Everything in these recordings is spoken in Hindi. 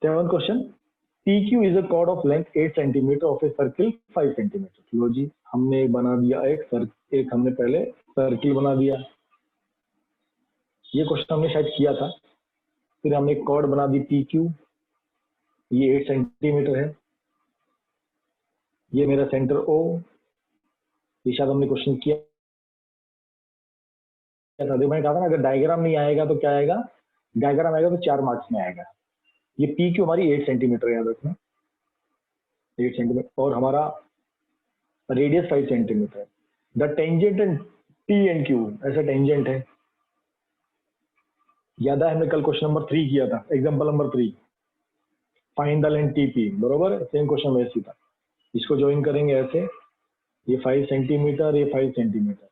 7th question, PQ is a chord of length 8 cm of a circle 5 cm. लो जी, हमने बना दिया एक हमने पहले सर्किल बना दिया, ये क्वेश्चन हमने शायद किया था। फिर हमने एक कॉर्ड बना दी PQ, ये 8 सेंटीमीटर है, ये मेरा सेंटर O, ये शायद हमने क्वेश्चन किया था। देखो मैंने कहा था ना, अगर डायग्राम नहीं आएगा तो क्या आएगा, डायग्राम आएगा तो 4 मार्क्स में आएगा। ये PQ हमारी 8 सेंटीमीटर याद रखना, 8 सेंटीमीटर, और हमारा radius 5 centimetre. The tangent and P and Q, ऐसा टेंजेंट है, याद है हमने कल क्वेश्चन नंबर 3 किया था, example number 3, find the length TP, बरोबर, सेम क्वेश्चन वैसे था। इसको ज्वाइन करेंगे ऐसे, ये 5 सेंटीमीटर, ये 5 सेंटीमीटर,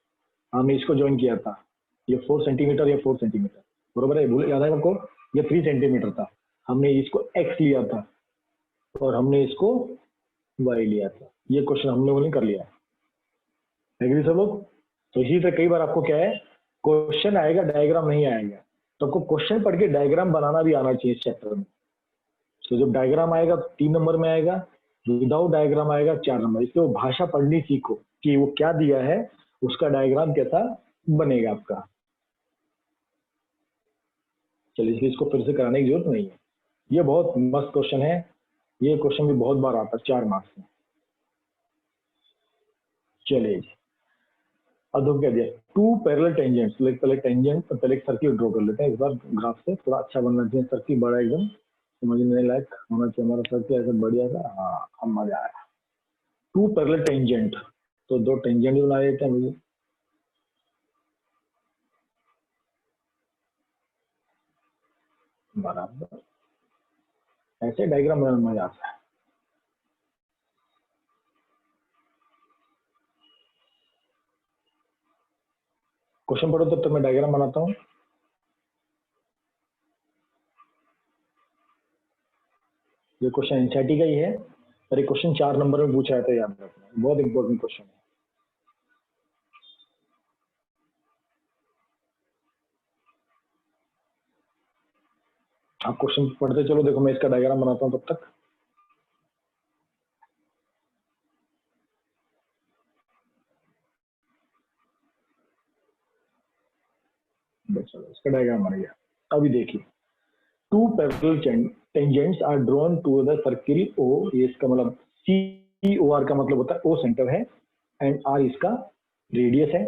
हमने इसको ज्वाइन किया था, ये 4 सेंटीमीटर, ये 4 सेंटीमीटर, बरोबर है, भूल याद है आपको, ये 3 सेंटीमीटर था, हमने इसको x लिया था और हमने इसको y लिया था। ये क्वेश्चन हम लोगों ने कर लिया है, एग्री सब लोग। तो इसी तरह कई बार आपको क्या है, क्वेश्चन आएगा डायग्राम नहीं आएगा, तो आपको क्वेश्चन पढ़ के डायग्राम बनाना भी आना चाहिए इस चैप्टर में। तो जब डायग्राम आएगा 3 नंबर में आएगा, विदाउट डायग्राम आएगा 4 नंबर। इसलिए वो भाषा पढ़नी सीखो कि वो क्या दिया है, उसका डायग्राम कैसा बनेगा आपका। चलिए, इसलिए इसको फिर से कराने की जरूरत नहीं है, ये बहुत मस्त क्वेश्चन है, ये क्वेश्चन भी बहुत बार आता है 4 मार्क्स में। चलिए, अब क्या दिया, 2 पैरेलल टेंजेंट्स, पहले टेंजेंट, पहले एक सर्किल ड्रॉ कर लेते हैं इस बार, ग्राफ से थोड़ा अच्छा बनना चाहिए, सर्किल बड़ा एकदम समझने लायक होना चाहिए हमारा सर्किल, ऐसा बढ़िया सा, हाँ हम मजा आया। 2 पैरेलल टेंजेंट, तो 2 टेंजेंट बना देते हैं मुझे, बराबर, ऐसे डायग्राम बनाने में मजा आता है। क्वेश्चन पढ़ो तब तक मैं डायग्राम बनाता हूँ। ये क्वेश्चन एनसीईआरटी का ही है, और ये क्वेश्चन 4 नंबर में पूछा जाता है, याद रखना, बहुत इंपॉर्टेंट क्वेश्चन है। आप क्वेश्चन पढ़ते चलो, देखो मैं इसका डायग्राम बनाता हूँ तब तक। चलो, इसका डायग्राम बन गया। अभी देखिए, 2 parallel tangents are drawn to the circle O, ये इसका मतलब COR का मतलब होता है O सेंटर है, एंड R इसका रेडियस है,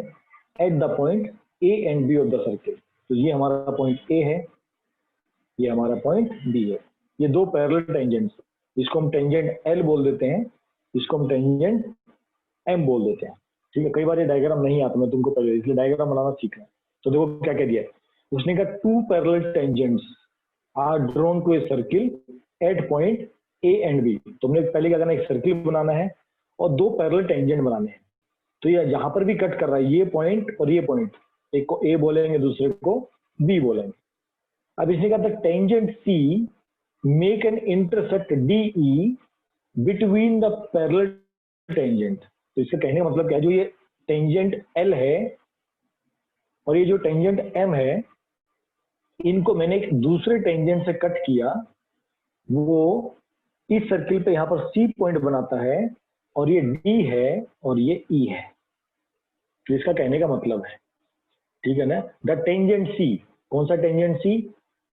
at the point A and B of the circle. तो ये हमारा पॉइंट A है, ये हमारा पॉइंट B है। ये 2 पैरेलल टेंजेंट्स, इसको हम टेंजेंट L बोल देते हैं, इसको हम टेंजेंट M बोल देते हैं, ठीक है। कई बार ये डायग्राम नहीं आता, मैं तुमको पहले इसलिए डायग्राम बनाना सीखना है। तो देखो क्या कह दिया उसने, कहा 2 parallel tangents are drawn to a circle at point A and B। तुमने पहले क्या करना है, एक सर्किल बनाना है और 2 पैरेलल टेंजेंट बनाने हैं। तो ये जहां पर भी कट कर रहा है, ये पॉइंट और ये पॉइंट, एक को A बोलेंगे, दूसरे को B बोलेंगे। अब इसने कहा था tangent C make an intersect DE between the parallel tangent. तो इसका कहने का मतलब क्या है, जो ये टेंजेंट L है और ये जो टेंजेंट M है, इनको मैंने एक दूसरे टेंजेंट से कट किया, वो इस सर्किल पे यहां पर C पॉइंट बनाता है, और ये D है और ये E है। तो इसका कहने का मतलब है, ठीक है ना, द टेंजेंट C, कौन सा tangent C,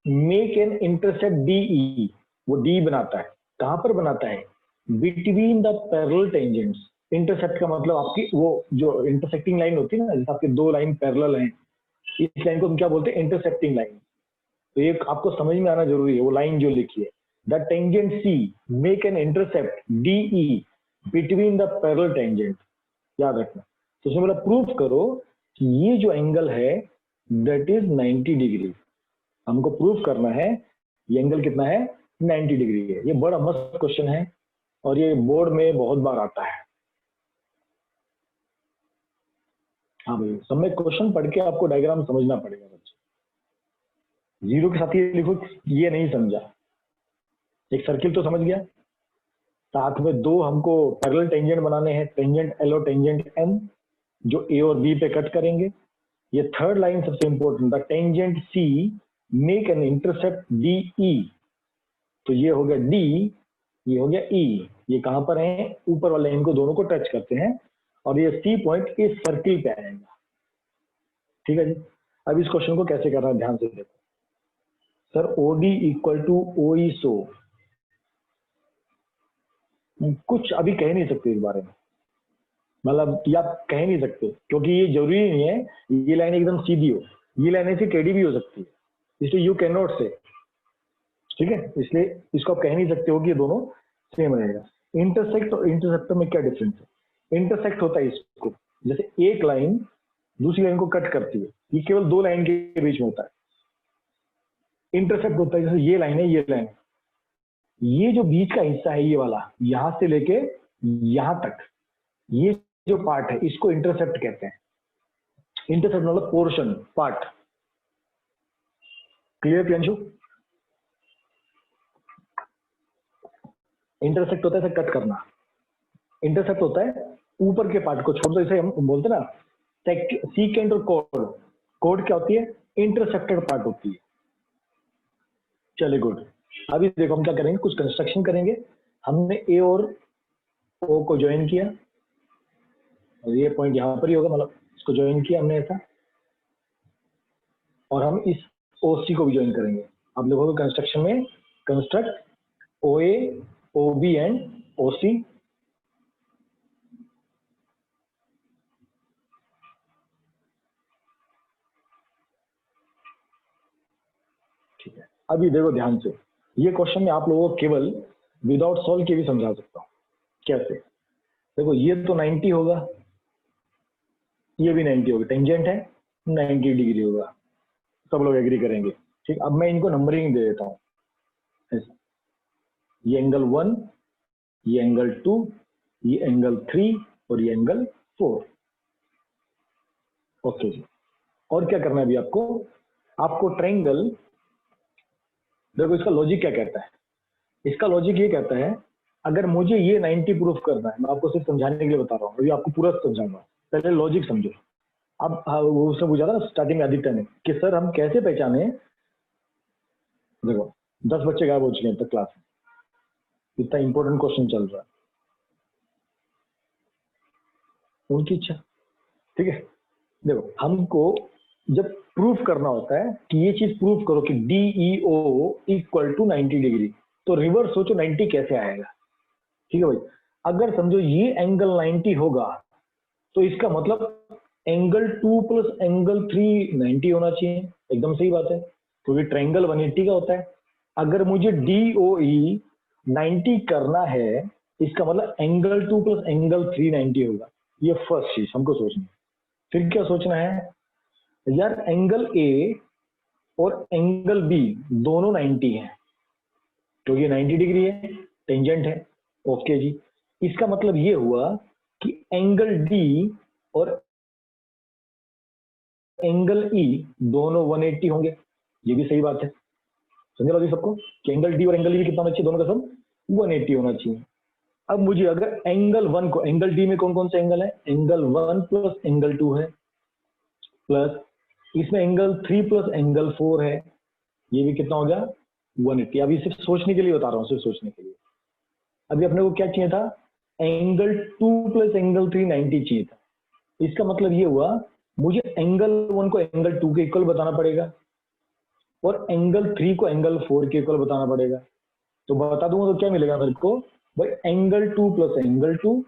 make an intersect DE, वो D बनाता है, कहां पर बनाता है, between the parallel tangents. Intersect का मतलब आपकी वो जो इंटरसेक्टिंग लाइन होती है ना, जैसे आपके 2 लाइन पैरेलल हैं, इस लाइन को हम क्या बोलते हैं, इंटरसेक्टिंग लाइन। तो ये आपको समझ में आना जरूरी है, वो लाइन जो लिखी है, the tangent C make an intercept DE between the parallel tangent, याद रखना। तो उसने बोला प्रूफ करो कि ये जो एंगल है दैट इज 90 डिग्री। हमको प्रूफ करना है ये एंगल कितना है, 90 डिग्री है। ये बड़ा मस्त क्वेश्चन है और ये बोर्ड में बहुत बार आता है। हाँ भाई, सब में क्वेश्चन पढ़ के आपको डायग्राम समझना पड़ेगा बच्चे। 0 के साथ ये लिखो ये नहीं समझा, एक सर्किल तो समझ गया, साथ में 2 हमको पैरेलल टेंजेंट बनाने हैं, टेंजेंट L और टेंजेंट M, जो A और B पे कट करेंगे। ये थर्ड लाइन सबसे important, the tangent C make an intercept DE तो ये हो गया डी, ये हो गया ई, ये कहां पर है, ऊपर वाले इनको दोनों को टच करते हैं और ये सी पॉइंट इस सर्किल पे आएगा। ठीक है जी। अब इस क्वेश्चन को कैसे करना है ध्यान से देखो। Sir OD equal to O E, so कुछ अभी कह नहीं सकते इस बारे में, मतलब ये आप कह नहीं सकते क्योंकि ये जरूरी नहीं है ये लाइन एकदम सीधी हो, ये लाइन ऐसी टेढ़ी भी हो सकती है, इसलिए यू कैन नॉट से। ठीक है, इसलिए इसको आप कह नहीं सकते हो कि ये दोनों सेम रहेगा। इंटरसेक्ट और इंटरसेप्टर में क्या डिफरेंस है? इंटरसेक्ट होता है इसको, जैसे एक लाइन दूसरी लाइन को कट करती है, ये केवल दो लाइन के बीच में होता है। इंटरसेप्ट होता है जैसे ये लाइन है, ये लाइन है, ये जो बीच का हिस्सा है ये वाला, यहां से लेके यहां तक, ये जो पार्ट है इसको इंटरसेप्ट कहते हैं। इंटरसेप्ट मतलब portion, part. Clear Priyanshu? Intersect होता है कट करना, इंटरसेप्ट होता है ऊपर के पार्ट को छोड़ दो, इसे हम बोलते हैं ना सीकेंट और कोड। कोड क्या होती है? इंटरसेप्टेड पार्ट होती है। चलिए गुड। अभी देखो हम क्या करेंगे, कुछ कंस्ट्रक्शन करेंगे। हमने ए और ओ को ज्वाइन किया और ये पॉइंट यहां पर ही होगा, मतलब इसको ज्वाइन किया हमने ऐसा, और हम इस ओ सी को भी ज्वाइन करेंगे। आप लोगों को कंस्ट्रक्शन में construct O A, O B and O C. ठीक है, अभी देखो ध्यान से, ये क्वेश्चन में आप लोगों को केवल विदाउट सॉल्व के भी समझा सकता हूँ। कैसे? देखो ये तो 90 होगा, ये भी 90 होगा, टेंजेंट है 90 डिग्री होगा, सब लोग एग्री करेंगे। ठीक, अब मैं इनको नंबरिंग दे देता हूँ। ये एंगल 1, ये एंगल 2, ये एंगल 3 और ये एंगल 4। ओके जी। और क्या करना है अभी आपको? आपको ट्रायंगल, देखो इसका लॉजिक क्या कहता है, इसका लॉजिक ये कहता है अगर मुझे ये 90 प्रूफ करना है, मैं आपको सिर्फ समझाने के लिए बता रहा हूँ, अभी आपको पूरा समझाऊंगा, पहले लॉजिक समझो। अब वो उसने पूछा था ना स्टार्टिंग में आदित्य ने कि सर हम कैसे पहचाने, देखो 10 बच्चे गायब हो चुके हैं तक क्लास में, इतना इंपॉर्टेंट क्वेश्चन चल रहा है, उनकी इच्छा। ठीक है, देखो हमको जब प्रूफ करना होता है कि ये चीज प्रूफ करो कि D E O equal to 90 degree, तो रिवर्स सोचो 90 कैसे आएगा। ठीक है भाई, अगर समझो ये एंगल 90 होगा तो इसका मतलब एंगल 2 प्लस एंगल 3 90 होना चाहिए। एकदम सही बात है, क्योंकि ट्रायंगल 180 का होता है। अगर मुझे डी ओ ई 90 करना है, इसका मतलब एंगल 2 प्लस एंगल 3 90 होगा। ये फर्स्ट चीज हमको सोचनी है। फिर क्या सोचना है यार, एंगल ए और एंगल बी दोनों 90 है, क्योंकि ये 90 डिग्री है, टेंजेंट है। ओके जी, इसका मतलब ये हुआ कि एंगल डी और एंगल ई दोनों 180 होंगे। ये भी सही बात है, समझ लो जी सबको कि एंगल डी और एंगल ई कितना होना चाहिए, दोनों का सम 180 होना चाहिए। अब मुझे अगर एंगल 1 को, एंगल डी में कौन कौन से एंगल है, एंगल 1 प्लस एंगल 2 है, प्लस इसमें एंगल 3 प्लस एंगल 4 है, ये भी कितना हो गया 180। अभी सिर्फ सोचने के लिए बता रहा हूँ, सिर्फ सोचने के लिए। अभी अपने को क्या चाहिए था, एंगल 2 प्लस एंगल 3 90 चाहिए था। इसका मतलब ये हुआ मुझे एंगल 1 को एंगल 2 के इक्वल बताना पड़ेगा और एंगल 3 को एंगल 4 के इक्वल बताना पड़ेगा। तो बता दूंगा तो क्या मिलेगा मेरे को भाई, angle 2 plus angle 2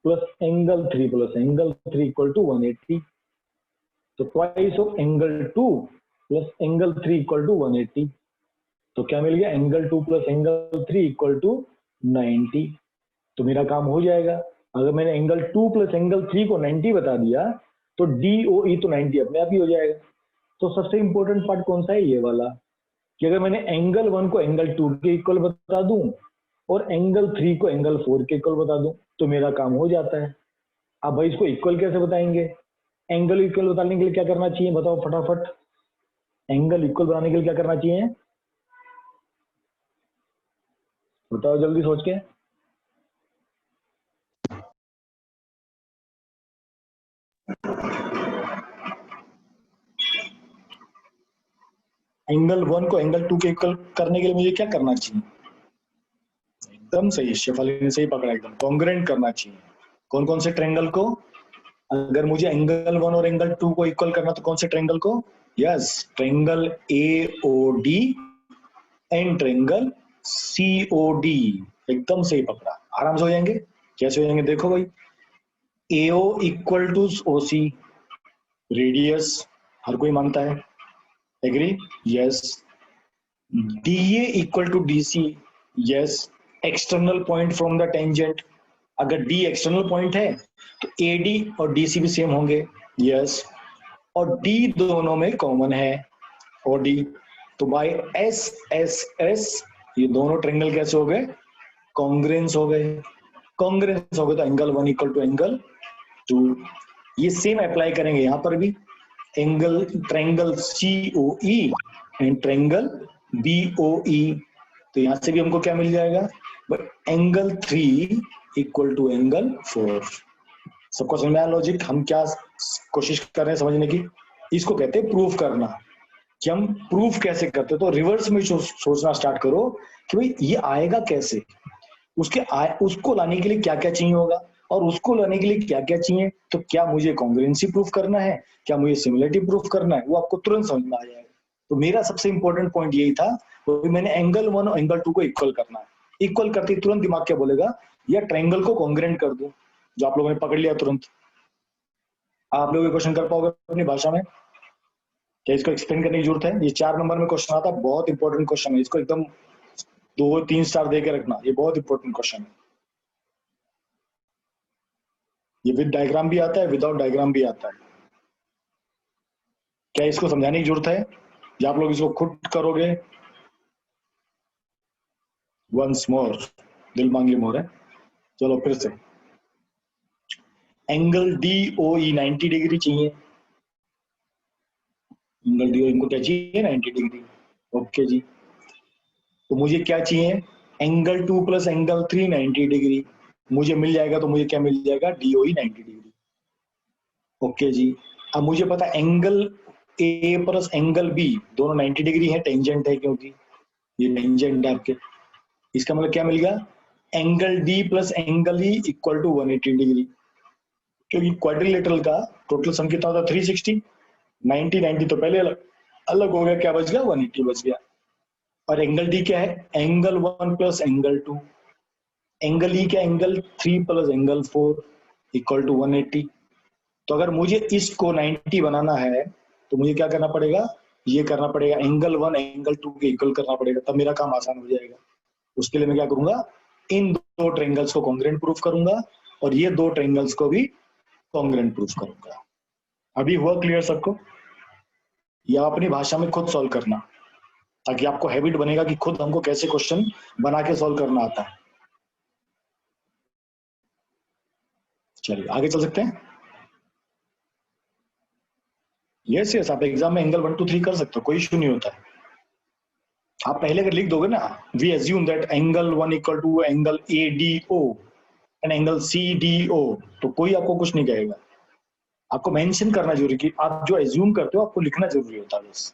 plus angle 3 plus angle 3 equal to 180। तो twice of angle 2 plus angle 3 equal to 180। तो क्या मिल गया, angle 2 plus angle 3 equal to 90। तो मेरा काम हो जाएगा। अगर मैंने एंगल 2 प्लस एंगल 3 को 90 बता दिया तो डी ओ ई तो 90 अपने आप ही हो जाएगा। तो सबसे इंपॉर्टेंट पार्ट कौन सा है, ये वाला, कि अगर मैंने एंगल 1 को एंगल 2 के इक्वल बता दूं और एंगल 3 को एंगल 4 के इक्वल बता दूं तो मेरा काम हो जाता है। अब भाई इसको इक्वल कैसे बताएंगे, एंगल इक्वल बताने के लिए क्या करना चाहिए बताओ फटाफट, एंगल इक्वल बनाने के लिए क्या करना चाहिए बताओ जल्दी सोच के। एंगल 1 को एंगल 2 के इक्वल करने के लिए मुझे क्या करना चाहिए, एकदम सही, शेफाली ने सही पकड़ा, एकदम कॉन्ग्रुएंट करना चाहिए। कौन कौन से ट्रायंगल को? अगर मुझे एंगल 1 और एंगल 2 को इक्वल करना तो कौन से ट्रायंगल को? Yes, triangle AOD and triangle COD. एकदम सही पकड़ा, आराम से हो जाएंगे। कैसे हो जाएंगे देखो भाई, AO equal to OC, radius हर कोई मानता है, agree? Yes. DA equal to DC, yes. External point from the tangent, अगर डी एक्सटर्नल पॉइंट है तो एडी और डीसी भी सेम होंगे, यस। और डी दोनों में कॉमन है, और डी, तो बाय एस एस एस ये दोनों ट्रायंगल कैसे हो गए? कॉन्ग्रुएंस हो गए। कॉन्ग्रुएंस हो गए तो एंगल 1 इक्वल टू एंगल 2। ये सेम अप्लाई करेंगे यहाँ पर भी, angle triangle COE and triangle BOE, तो यहां से भी हमको क्या मिल जाएगा? Angle 3 equal to angle 4। सबको समझ में आया लॉजिक? हम क्या कोशिश कर रहे हैं समझने की? इसको कहते हैं प्रूफ करना, कि हम प्रूफ कैसे करते हैं। तो रिवर्स में सोचना स्टार्ट करो कि भाई ये आएगा कैसे, उसको लाने के लिए क्या क्या चाहिए होगा, और उसको लाने के लिए क्या क्या चाहिए, तो क्या मुझे कॉन्ग्रुएंसी प्रूफ करना है, क्या मुझे सिमिलरिटी प्रूफ करना है, वो आपको तुरंत समझ में आ जाएगा। तो मेरा सबसे इंपॉर्टेंट पॉइंट यही था, तो मैंने एंगल 1 और एंगल 2 को इक्वल करना है। इक्वल करते ही तुरंत दिमाग क्या बोलेगा? या ट्रायंगल को कॉन्ग्रुएंट कर दूं, जो आप लोगों ने पकड़ लिया तुरंत। आप लोग ये क्वेश्चन कर पाओगे अपनी भाषा में? क्या इसको एक्सप्लेन करने की जरूरत है? ये 4 नंबर में क्वेश्चन आता है, बहुत इंपॉर्टेंट क्वेश्चन है, इसको एकदम 2-3 स्टार दे के रखना, ये बहुत इंपॉर्टेंट क्वेश्चन है। ये विद डायग्राम भी आता है, विदाउट डायग्राम भी आता है। क्या इसको समझाने की जरूरत है, या आप लोग इसको खुद करोगे? वंस मोर, दिल मांगे मोर है। चलो फिर से, एंगल डी ओ ई 90 डिग्री चाहिए। एंगल डी ओ इनको क्या चाहिए? 90 डिग्री। ओके जी, तो मुझे क्या चाहिए? एंगल 2 प्लस एंगल 3 90 डिग्री मुझे मिल जाएगा, तो मुझे क्या मिल जाएगा? DOE 90 degree. ओके जी, अब मुझे पता angle A plus angle B दोनों 90 डिग्री है, टेंजेंट है, क्योंकि ये टेंजेंट है आपके। इसका मतलब क्या मिल गया? Angle D plus angle E equal to 180 degree, क्योंकि क्वाड्रिलेटरल का टोटल सम कितना होता है? 360। 90 90 तो पहले अलग अलग हो गया, क्या बच गया? 180 बच गया। और एंगल डी क्या है? Angle 1 plus angle 2। Angle E क्या? Angle 3 plus angle 4 equal to 180। तो अगर मुझे इसको 90 बनाना है तो मुझे क्या करना पड़ेगा? ये करना पड़ेगा, एंगल 1 एंगल 2 के इक्वल करना पड़ेगा, तब मेरा काम आसान हो जाएगा। उसके लिए मैं क्या करूंगा? इन दो ट्रायंगल्स को कॉन्ग्रुएंट प्रूफ करूंगा, और ये दो ट्रायंगल्स को भी कॉन्ग्रुएंट प्रूफ करूंगा। अभी हुआ क्लियर सबको? या अपनी भाषा में खुद सॉल्व करना, ताकि आपको हैबिट बनेगा कि खुद हमको कैसे क्वेश्चन बना के सॉल्व करना आता है। चलिए आगे चल सकते हैं। यस यस, आप एग्जाम में एंगल 1 2 3 कर सकते हो, कोई इश्यू नहीं होता है। आप पहले अगर लिख दोगे ना, we assume that angle 1 equal to angle A D O and angle C D O, तो कोई आपको कुछ नहीं कहेगा। आपको मेंशन करना जरूरी, कि आप जो एज्यूम करते हो आपको लिखना जरूरी होता है बस।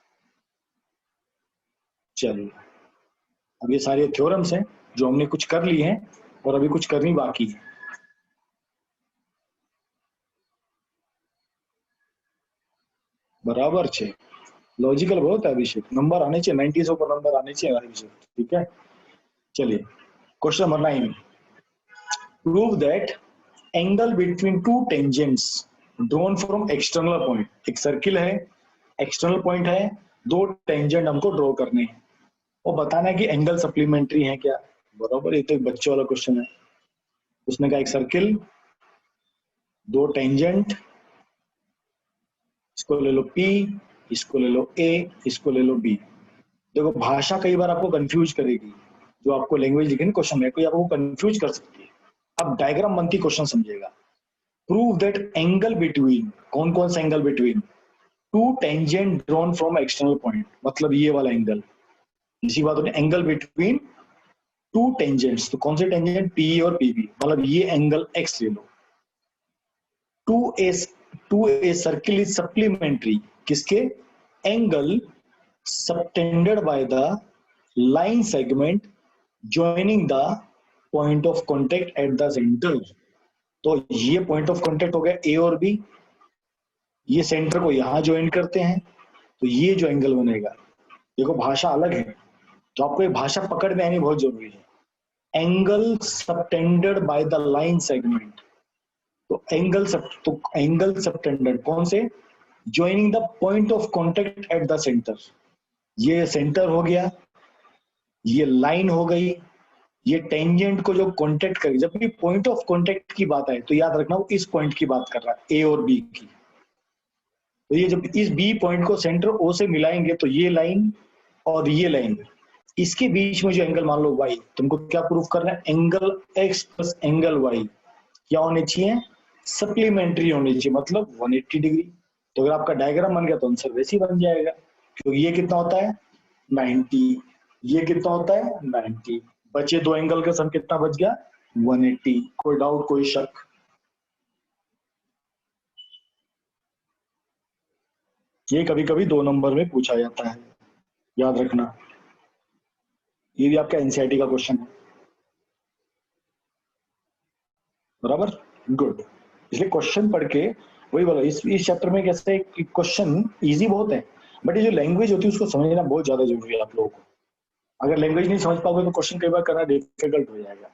चलिए, अब ये सारे थ्योरम्स हैं जो हमने कुछ कर लिए हैं, और अभी कुछ करनी बाकी है। बराबर 6, लॉजिकल बहुत है अभिषेक, नंबर आने चाहिए, 90 से ऊपर नंबर आने चाहिए अभिषेक, ठीक है। चलिए question number 9, prove that angle between two tangents drawn from external point. एक सर्किल है, एक्सटर्नल पॉइंट है, दो टेंजेंट हमको ड्रॉ करने हैं, और बताना है कि एंगल सप्लीमेंट्री है क्या। बराबर, ये तो एक बच्चे वाला क्वेश्चन है। उसने कहा एक सर्किल, दो टेंजेंट, इसको ले लो P, इसको ले लो A, इसको ले लो B। देखो भाषा कई बार आपको कंफ्यूज करेगी, जो आपको लैंग्वेज लिखी ना क्वेश्चन में, कोई आपको कंफ्यूज कर सकती है। अब डायग्राम बनती क्वेश्चन समझिएगा। प्रूव दैट एंगल बिटवीन, कौन कौन सा angle between two tangent drawn from external point, मतलब ये वाला एंगल। इसी बात होती है, एंगल बिटवीन टू टेंजेंट्स, तो कौन से टेंजेंट? P और PB, मतलब ये एंगल X ले लो। To a circle is supplementary, किसके? Angle subtended by the line segment joining the point of contact at the centre. तो ये पॉइंट ऑफ कॉन्टेक्ट हो गया ए और बी, ये सेंटर को यहां ज्वाइन करते हैं, तो ये जो एंगल बनेगा, देखो भाषा अलग है, तो आपको ये भाषा पकड़ में आनी बहुत जरूरी है। Angle subtended by the line segment. तो एंगल सबटेंडेड कौन से? Joining the point of contact at the centre. ये सेंटर हो गया, ये लाइन हो गई, ये टेंजेंट को जो कॉन्टेक्ट करेगी। जब भी पॉइंट ऑफ कॉन्टेक्ट की बात आए तो याद रखना वो इस पॉइंट की बात कर रहा है, ए और बी की। तो ये जब इस बी पॉइंट को सेंटर ओ से मिलाएंगे तो ये लाइन और ये लाइन, इसके बीच में जो एंगल मान लो वाई, तुमको क्या प्रूफ करना है? Angle X plus angle Y क्या होने चाहिए? सप्लीमेंट्री होने चाहिए, मतलब 180 डिग्री। तो अगर आपका डायग्राम बन गया तो आंसर वैसे ही बन जाएगा, क्योंकि ये कितना होता है 90, ये कितना होता है 90, बचे दो एंगल का सम कितना बच गया 180। कोई डाउट, कोई शक? ये कभी कभी 2 नंबर में पूछा जाता है, याद रखना। ये भी आपका एनसीईआरटी का क्वेश्चन है, बराबर, गुड। इसलिए क्वेश्चन पढ़ के वही बोला, इस चैप्टर में कैसे क्वेश्चन इजी बहुत है, बट ये जो लैंग्वेज होती है उसको समझना बहुत ज्यादा जरूरी है आप लोगों को। अगर लैंग्वेज नहीं समझ पाओगे तो क्वेश्चन कई बार करना डिफिकल्ट हो जाएगा।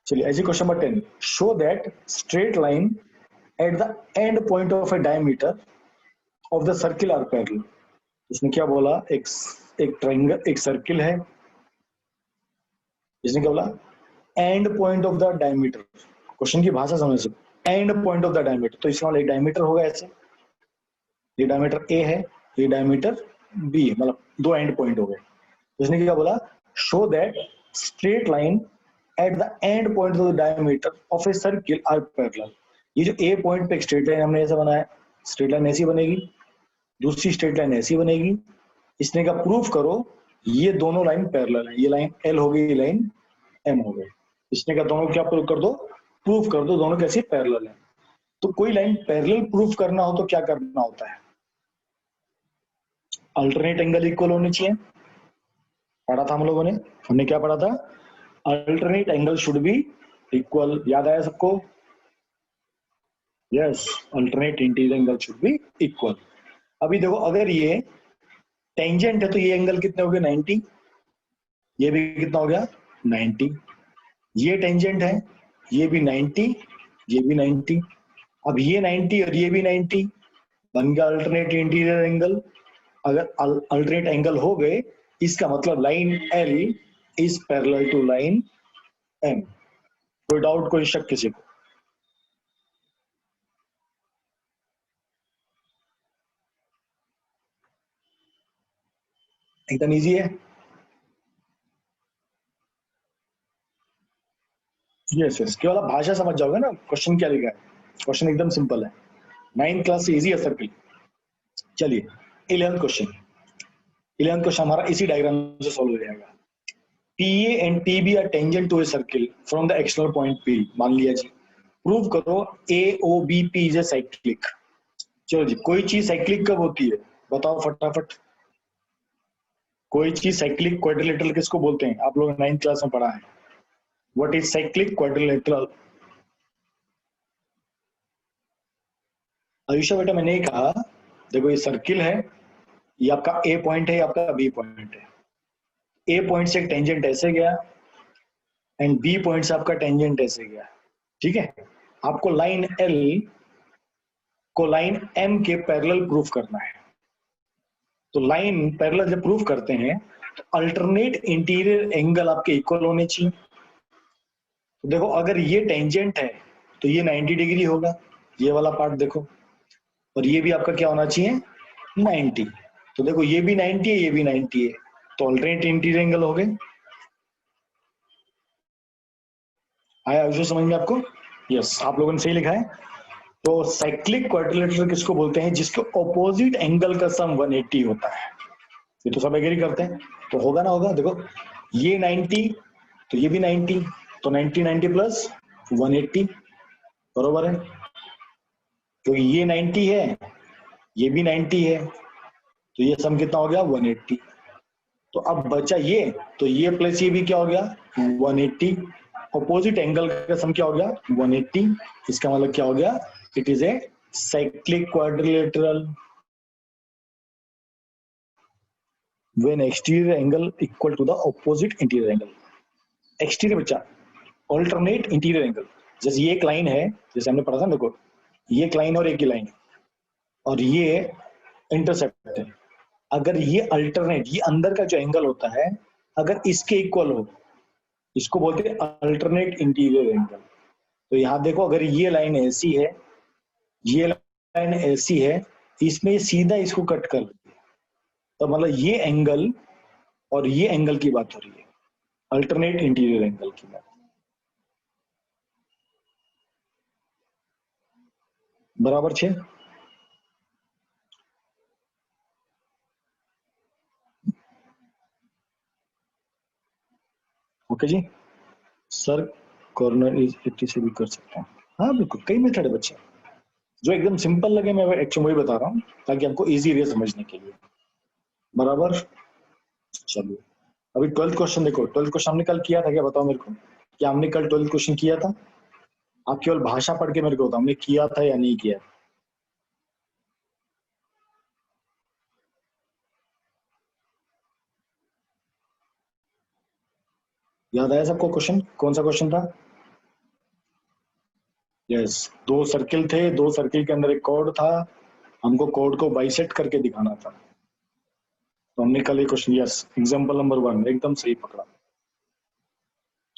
चलिए, ऐसे question number 10, show that straight line at the end point of a diameter of the circle are parallel. इसने क्या बोला, एक ट्रायंगल, एक सर्किल है, इसने क्या बोला and point of the diameter. Question की भाषा समझ सकते, and point of the diameter, तो इसका एक डायमीटर होगा ऐसे, ये डायमीटर ए है, ये डायमीटर बी है, मतलब दो एंड पॉइंट हो गए। तो इसने क्या बोला, show that straight line at the end point of the diameter of a circle are parallel. ये जो ए पॉइंट पे एक स्ट्रेट लाइन हमने ऐसा बनाया, स्ट्रेट लाइन ऐसी बनेगी, दूसरी स्ट्रेट लाइन ऐसी बनेगी। इसने कहा प्रूफ करो ये दोनों लाइन पैरेलल है, ये लाइन एल हो गई, ये लाइन एम हो गई। इसने कहा दोनों क्या प्रूफ कर दो, प्रूफ कर दो दोनों कैसे पैरेलल है। तो कोई लाइन पैरेलल प्रूफ करना हो तो क्या करना होता है? अल्टरनेट एंगल इक्वल होने चाहिए, पढ़ा था हम लोगों ने, हमने क्या पढ़ा था? Alternate angle should be equal, याद आया सबको? Yes, alternate interior angle should be equal. अभी देखो, अगर ये टेंजेंट है तो ये एंगल कितने हो गए 90, ये भी कितना हो गया 90, ये टेंजेंट है, ये भी 90, ये भी 90। अब ये 90 और ये भी 90, बन गया अल्टरनेट इंटीरियर एंगल। अगर अल्टरनेट एंगल हो गए, इसका मतलब line L is parallel to line M. कोई डाउट, कोई शक किसी को? एकदम इजी है। यस यस, केवल आप भाषा समझ जाओगे ना क्वेश्चन क्या लिखा है, क्वेश्चन एकदम सिंपल है, 9th क्लास से इजी है सर्किल। चलिए 11th क्वेश्चन, 11th क्वेश्चन हमारा इसी डायग्राम से सॉल्व हो जाएगा। PA and TB are tangent to a circle from the external point P, मान लिया जी। प्रूव करो AOBP इज ए साइक्लिक। चलो जी, कोई चीज साइक्लिक कब होती है बताओ फटाफट। कोई चीज साइक्लिक क्वाड्रिलेटरल किसको बोलते हैं? आप लोग 9th क्लास में पढ़ा है, what is cyclic quadrilateral? Ayusha बेटा, मैंने ही कहा, देखो ये सर्किल है, ये आपका ए पॉइंट है, ये आपका बी पॉइंट है। ए पॉइंट से एक टेंजेंट ऐसे गया एंड बी पॉइंट से आपका टेंजेंट ऐसे गया, ठीक है। आपको लाइन एल को लाइन एम के पैरेलल प्रूफ करना है। तो लाइन पैरेलल जब प्रूफ करते हैं तो अल्टरनेट इंटीरियर एंगल आपके इक्वल होने चाहिए। तो देखो, अगर ये टेंजेंट है तो ये 90 डिग्री होगा, ये वाला पार्ट देखो, और ये भी आपका क्या होना चाहिए 90। तो देखो ये भी 90 है, ये भी 90 है, तो अल्टरनेट इंटीरियर एंगल हो गए। आया विषय समझ में आपको? यस, आप लोगों ने सही लिखा है। तो साइक्लिक क्वाड्रिलेटरल किसको बोलते हैं? जिसके ऑपोजिट एंगल का सम 180 होता है। ये तो सब एग्री करते हैं, तो होगा ना, होगा। देखो ये 90 तो ये भी 90, तो 90 90 प्लस 180, बरोबर है। तो ये 90 है, ये भी 90 है, तो ये सम कितना हो गया 180। तो अब बचा ये, तो ये प्लस ये भी क्या हो गया 180, अपोजिट एंगल का सम क्या हो गया 180, इसका मतलब क्या हो गया it is a cyclic quadrilateral when exterior angle equal to the opposite interior angle. Exterior बच्चा ऑल्टरनेट इंटीरियर एंगल, जैसे ये एक लाइन है, जैसे हमने पढ़ा था देखो, ये एक लाइन और एक ही लाइन और ये इंटरसेप्ट है, अगर ये अल्टरनेट, ये अंदर का जो एंगल होता है अगर इसके इक्वल हो, इसको बोलते हैं अल्टरनेट इंटीरियर एंगल। तो यहाँ देखो अगर ये लाइन ऐसी है, ये लाइन ऐसी है, इसमें सीधा इसको कट कर, तो मतलब ये एंगल और ये एंगल की बात हो रही है, अल्टरनेट इंटीरियर एंगल की बात। बराबर 6। ओके जी, सर कॉर्नर इज 80 से भी कर सकते हैं, हाँ बिल्कुल, कई मेथड है बच्चे, जो एकदम सिंपल लगे मैं एक्चुअली वही बता रहा हूँ ताकि आपको इजी रहे समझने के लिए। बराबर, चलिए अभी 12th क्वेश्चन देखो, 12th क्वेश्चन हमने कल किया था क्या, बताओ मेरे को, क्या हमने कल 12th क्वेश्चन किया था? आप केवल भाषा पढ़ के मेरे को बताओ हमने किया था या नहीं किया। याद आया सबको क्वेश्चन, कौन सा क्वेश्चन था? यस, दो सर्किल थे, दो सर्किल के अंदर एक कॉर्ड था, हमको कॉर्ड को बाइसेक्ट करके दिखाना था। तो हमने कल एक क्वेश्चन, यस एग्जांपल नंबर 1 एकदम सही पकड़ा।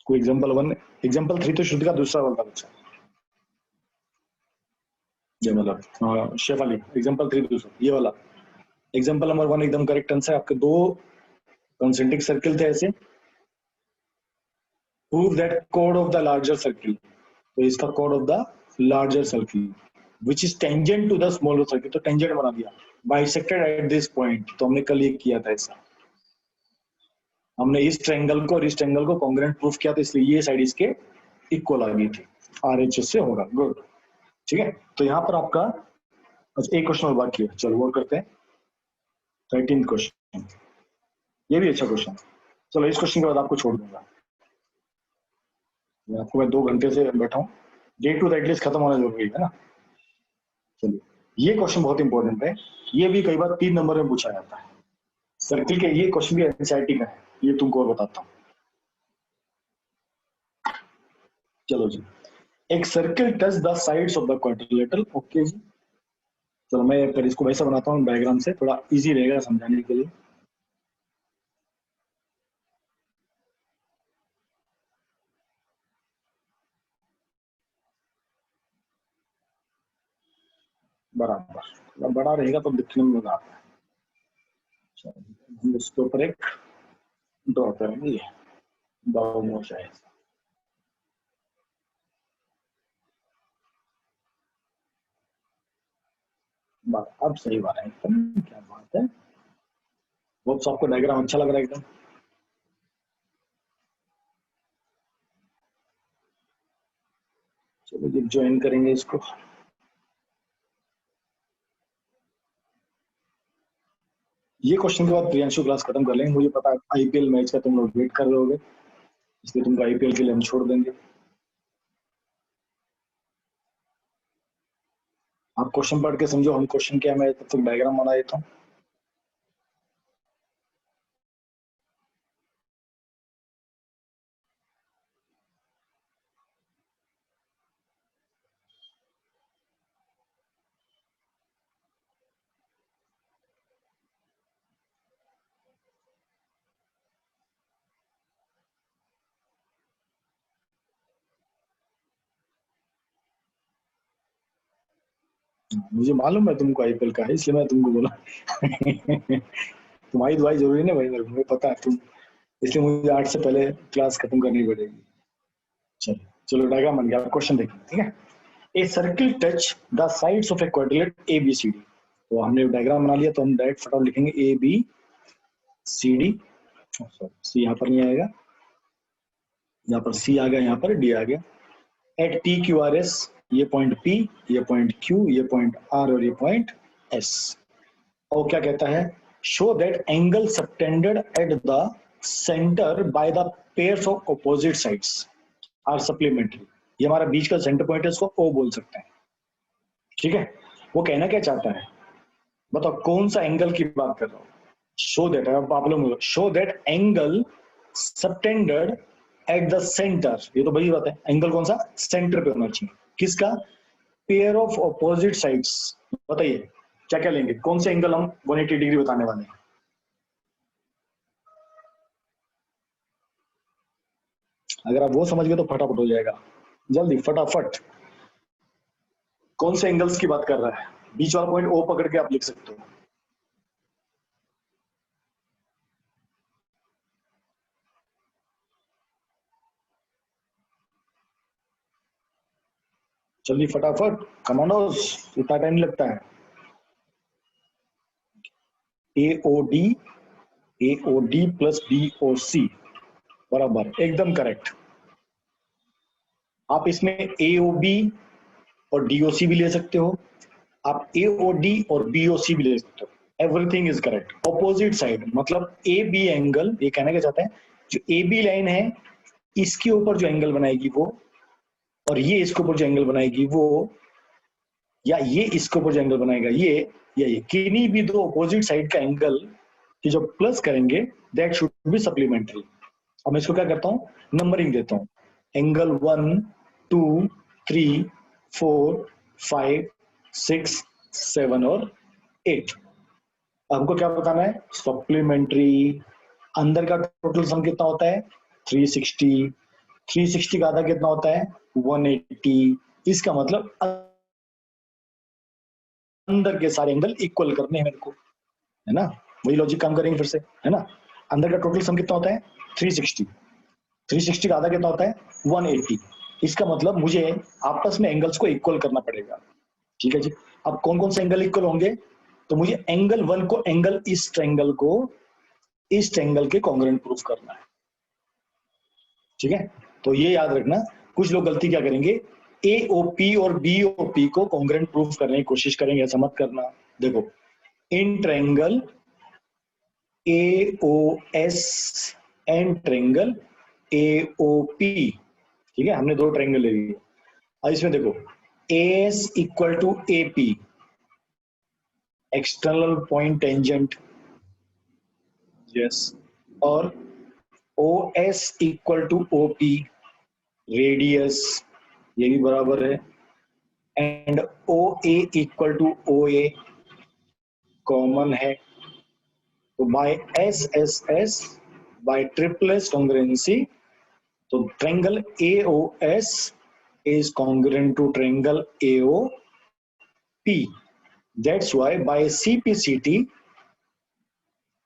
कोई एग्जांपल 1, एग्जांपल 3 तो शुद्ध का दूसरा वाला बच्चा, ये मतलब शेफाली एग्जांपल 3 दूसरा, ये वाला एग्जांपल नंबर 1 एकदम करेक्ट आंसर। आपके दो कॉन्सेंट्रिक सर्किल थे ऐसे, प्रूव दैट कोड ऑफ द लार्जर सर्किल, तो इसका कोड of the larger circle which is tangent to the smaller circle, तो टेंजेंट बना दिया, बाइसेक्टेड एट दिस पॉइंट, तो हमने कल ये किया था ऐसा, हमने इस ट्रायंगल को और इस ट्रायंगल को कॉन्ग्रुएंट प्रूफ किया, तो इसलिए ये साइड इसके इक्वल आ गई थी, आरएचएस से होगा। गुड, ठीक है, तो यहाँ पर आपका अच्छा एक क्वेश्चन और बाकी है, चलो वो करते हैं। 13th क्वेश्चन, ये भी अच्छा क्वेश्चन, चलो इस क्वेश्चन के बाद आपको छोड़ दूंगा, आपको मैं 2 घंटे से बैठा हूँ, डे टू एटलीस्ट खत्म होना जरूरी है ना। चलिए, ये क्वेश्चन बहुत इंपॉर्टेंट है, ये भी कई बार 3 नंबर में पूछा जाता है सर्किल के, ये क्वेश्चन भी एनसीईआरटी का है, ये तुमको और बताता हूँ। चलो जी, एक circle touch the sides of the quadrilateral, okay जी, चलो मैं फिर इसको वैसा बनाता हूँ डायग्राम से, थोड़ा इजी रहेगा समझाने के लिए। बराबर, थोड़ा बड़ा रहेगा तो दिखने में मजा आता है। चलो, हम इसके ऊपर एक ड्रॉ करेंगे, ये बाउ मोशा है, अब सही बात है एकदम, क्या बात है, वो आपको डायग्राम अच्छा लग रहा है एकदम। चलो जी ज्वाइन करेंगे इसको। ये क्वेश्चन के बाद प्रियांशु क्लास खत्म कर लेंगे, मुझे पता है आईपीएल मैच का तुम लोग वेट कर रहे होगे, इसलिए तुमको आईपीएल के लिए हम छोड़ देंगे। आप क्वेश्चन पढ़ के समझो, हम क्वेश्चन क्या, मैं तब तक डायग्राम बना देता हूँ। मुझे मालूम है तुमको आईपीएल का है, इसलिए मैं तुमको बोला तुम्हारी दुआई जरूरी नहीं भाई, मेरे को पता है तुम, इसलिए मुझे 8 से पहले क्लास खत्म करनी पड़ेगी। चलो चलो डायग्राम बन गया, क्वेश्चन देखिए, ठीक है। A circle touch the sides of a quadrilateral A B C D, तो हमने डायग्राम बना लिया, तो हम डायरेक्ट फटाफट लिखेंगे ए बी सी डी, सी यहाँ पर नहीं आएगा, यहाँ पर सी आ गया, यहाँ पर डी आ गया, at P Q R S, ये पॉइंट पी, ये पॉइंट क्यू, ये पॉइंट आर और ये पॉइंट एस। और क्या कहता है, show that angle subtended at the centre by the pairs of opposite sides are supplementary. ये हमारा बीच का सेंटर पॉइंट है, इसको ओ बोल सकते हैं। ठीक है, वो कहना क्या चाहता है, बताओ कौन सा एंगल की बात कर रहा हूं। शो दैट, आप लोग show that angle subtended at the centre, ये तो बड़ी बात है, एंगल कौन सा, सेंटर पे होना चाहिए, किसका, पेयर ऑफ ऑपोजिट साइड्स। बताइए क्या क्या लेंगे, कौन से एंगल हम 180 डिग्री बताने वाले हैं। अगर आप वो समझ गए तो फटाफट हो जाएगा, जल्दी फटाफट। कौन से एंगल्स की बात कर रहा है, बीच वाला पॉइंट ओ पकड़ के आप लिख सकते हो। जल्दी फटाफट, कमांडोज, इतना टाइम लगता है। AOD, AOD प्लस BOC बराबर, एकदम करेक्ट। आप इसमें AOB और DOC भी ले सकते हो, आप AOD और BOC भी ले सकते हो, everything is correct. Opposite side मतलब AB एंगल, ये कहने का चाहते हैं जो AB लाइन है इसके ऊपर जो एंगल बनाएगी वो, और ये इसके ऊपर जो एंगल बनाएगी वो, या ये इसके ऊपर जो एंगल बनाएगा ये, या ये किन्हीं भी दो ऑपोजिट साइड का एंगल की जो प्लस करेंगे दैट शुड बी सप्लीमेंट्री। अब मैं इसको क्या करता हूँ, नंबरिंग देता हूँ, एंगल 1 2 3 4 5 6 7 और 8। हमको क्या बताना है, सप्लीमेंट्री। अंदर का टोटल सम कितना होता है, 360। 360 का आधा कितना होता है, 180। इसका मतलब अंदर के सारे एंगल इक्वल करने हैं मेरे को, है ना, वही लॉजिक काम करेंगे फिर से, है ना। अंदर का टोटल सम कितना होता है, 360। 360 का आधा कितना होता है, 180। इसका मतलब मुझे आपस में एंगल्स को इक्वल करना पड़ेगा। ठीक है जी, अब कौन कौन से एंगल इक्वल होंगे, तो मुझे एंगल 1 को, एंगल इस ट्रायंगल को इस ट्रायंगल के कॉन्ग्रुएंट प्रूफ करना है। ठीक है, तो ये याद रखना, कुछ लोग गलती क्या करेंगे, AOP और BOP को कॉन्ग्रुएंट प्रूफ करने की कोशिश करेंगे, ऐसा मत करना। देखो, in triangle AOS and triangle AOP, ठीक है, हमने दो ट्रायंगल ले लिए। अब इसमें देखो, AS equal to AP, external point tangent, yes, और OS equal to OP, radius, ये भी बराबर है, and OA equal to OA, common है। तो by SSS, by triple S congruency, तो triangle AOS is congruent to triangle AOP. That's why by CPCT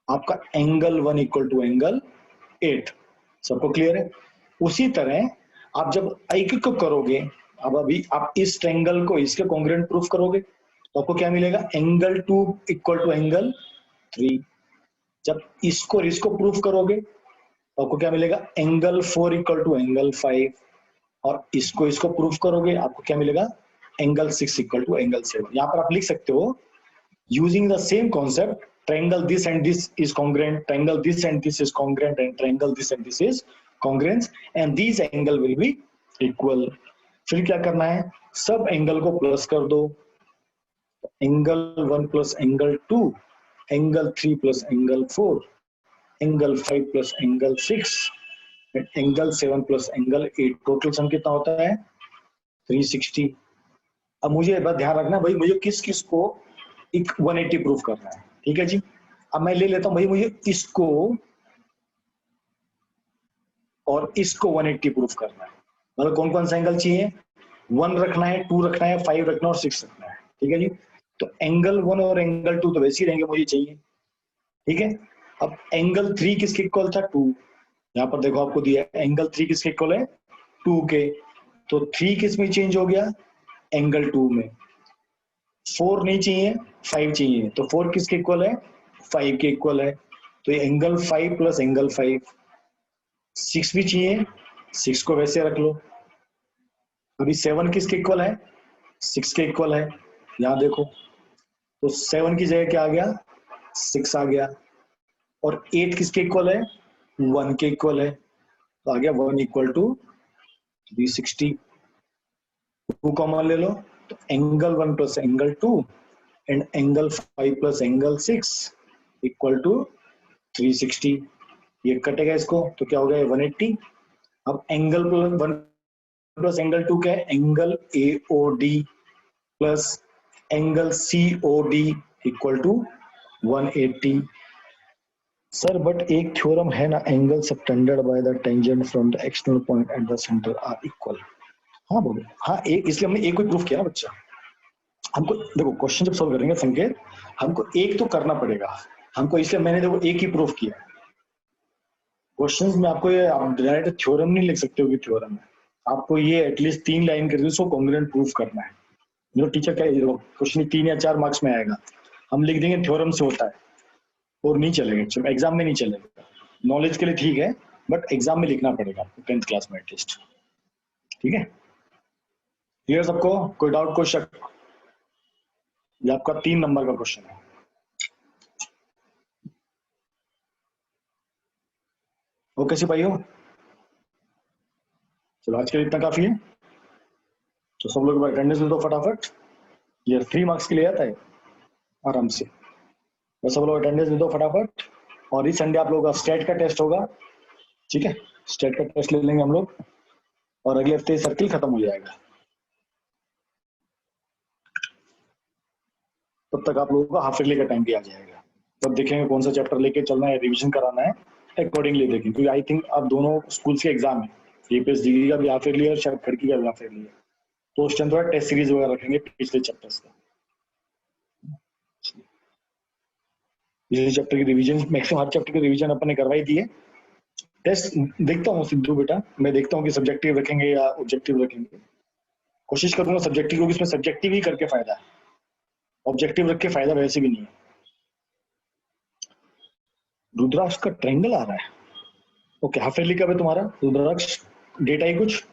आपका एंगल 1 इक्वल टू एंगल 8। सबको क्लियर है। उसी तरह आप जब एक को करोगे, अब अभी आप इस ट्रायंगल को इसके कॉन्ग्रुएंट प्रूफ करोगे तो आपको क्या मिलेगा, एंगल 2 इक्वल टू एंगल 3। जब इसको और इसको प्रूफ करोगे तो आपको क्या मिलेगा, एंगल 4 इक्वल टू एंगल 5, और इसको इसको प्रूफ करोगे आपको क्या मिलेगा, एंगल 6 इक्वल टू एंगल 7। यहां पर आप लिख सकते हो using the same concept, triangle this and this is congruent, triangle this and this is congruent, and triangle this and this is congruent, and these angle will be equal। फिर क्या करना है, सब एंगल को प्लस कर दो, angle 1 plus angle 2, angle 3 plus angle 4, angle 5 plus angle 6, angle 7 plus angle 8। Total sum कितना होता है, 360। अब मुझे बस ध्यान रखना भाई, मुझे किस किस को 180 प्रूफ करना है। ठीक है जी, अब मैं ले लेता हूं भाई, मुझे इसको और इसको 180 प्रूफ करना है। मतलब कौन कौन सा एंगल चाहिए, 1 रखना है, 2 रखना है, 5 रखना है और 6 रखना है। ठीक है जी, तो एंगल 1 और एंगल 2 तो वैसे ही रहेंगे, मुझे चाहिए। ठीक है, अब एंगल 3 किसके इक्वल था, 2। यहाँ पर देखो आपको दिया एंगल 3 किसके इक्वल है, 2 के। तो 3 किस में चेंज हो गया, एंगल 2 में। 4 नहीं चाहिए, 5 चाहिए, तो 4 किसके इक्वल है, 5 के इक्वल है। तो ये एंगल 5 प्लस एंगल 5। 6 भी चाहिए, 6 को वैसे रख लो। अभी 7 किसके इक्वल है, 6 के इक्वल है। यहां देखो, तो 7 की जगह क्या आ गया, 6 आ गया, और 8 किसके इक्वल है, 1 के इक्वल है, तो आ गया 1 इक्वल टू 360। 2 कॉमन ले लो, तो angle 1 plus angle 2 and angle 5 plus angle 6 equal to 360। ये कटेगा इसको, तो क्या हो गया 180। अब एंगल 1 प्लस एंगल 2 क्या है, angle AOD plus angle COD equal to 180। Sir but एक थ्योरम है ना, angle subtended by the tangent from the external point at the centre are equal. हाँ बोलो, हाँ एक, इसलिए हमने एक को प्रूफ किया ना बच्चा। हमको देखो क्वेश्चन जब सॉल्व करेंगे संकेत, हमको एक तो करना पड़ेगा हमको, इसलिए मैंने देखो एक ही प्रूफ किया। क्वेश्चंस में आपको ये डायरेक्ट थ्योरम नहीं लिख सकते हो कि थ्योरम है, आपको ये एटलीस्ट 3 लाइन करके उसको कॉन्ग्रुएंट प्रूफ करना है। जो टीचर क्या क्वेश्चन 3 या 4 मार्क्स में आएगा, हम लिख देंगे थ्योरम से होता है, और नहीं चलेगा, एग्जाम में नहीं चलेगा। नॉलेज के लिए ठीक है, बट एग्जाम में लिखना पड़ेगा आपको 10th क्लास में एटलीस्ट। ठीक है, क्लियर सबको, कोई डाउट कोई शक? ये आपका 3 नंबर का क्वेश्चन है। ओके सिपाहियों, चलो आज के लिए इतना काफी है, तो सब लोग अटेंडेंस दे दो फटाफट। ये 3 मार्क्स के लिए आता है आराम से, बस सब लोग अटेंडेंस दे दो फटाफट। और इस संडे आप लोगों का स्टेट का टेस्ट होगा, ठीक है, स्टेट का टेस्ट ले लेंगे हम लोग, और अगले हफ्ते सर्किल खत्म हो जाएगा। तब तक आप लोगों का हाफ ईयरली का टाइम भी आ जाएगा, तब देखेंगे कौन सा चैप्टर लेके चलना है, रिवीजन कराना है, अकॉर्डिंगली देखेंगे। क्योंकि आई थिंक अब दोनों स्कूल्स के एग्जाम है, यूपीएस डिग्री का भी हाफ ईयरली है और शायद खड़की का भी हाफ ईयरली है, तो उस टाइम थोड़ा टेस्ट सीरीज वगैरह रखेंगे पिछले चैप्टर्स का। पिछले चैप्टर की रिवीजन, मैक्सिमम हर चैप्टर की रिवीजन अपन ने करवाई दी है। टेस्ट देखता हूँ सिद्धू बेटा, मैं देखता हूँ कि सब्जेक्टिव रखेंगे या ऑब्जेक्टिव रखेंगे, कोशिश करूंगा सब्जेक्टिव, क्योंकि इसमें सब्जेक्टिव ही करके फायदा है, ऑब्जेक्टिव रख के फायदा वैसे भी नहीं है। रुद्राक्ष का ट्रायंगल आ रहा है, ओके हाफ ईयरली कब है तुम्हारा रुद्राक्ष, डेट आई कुछ?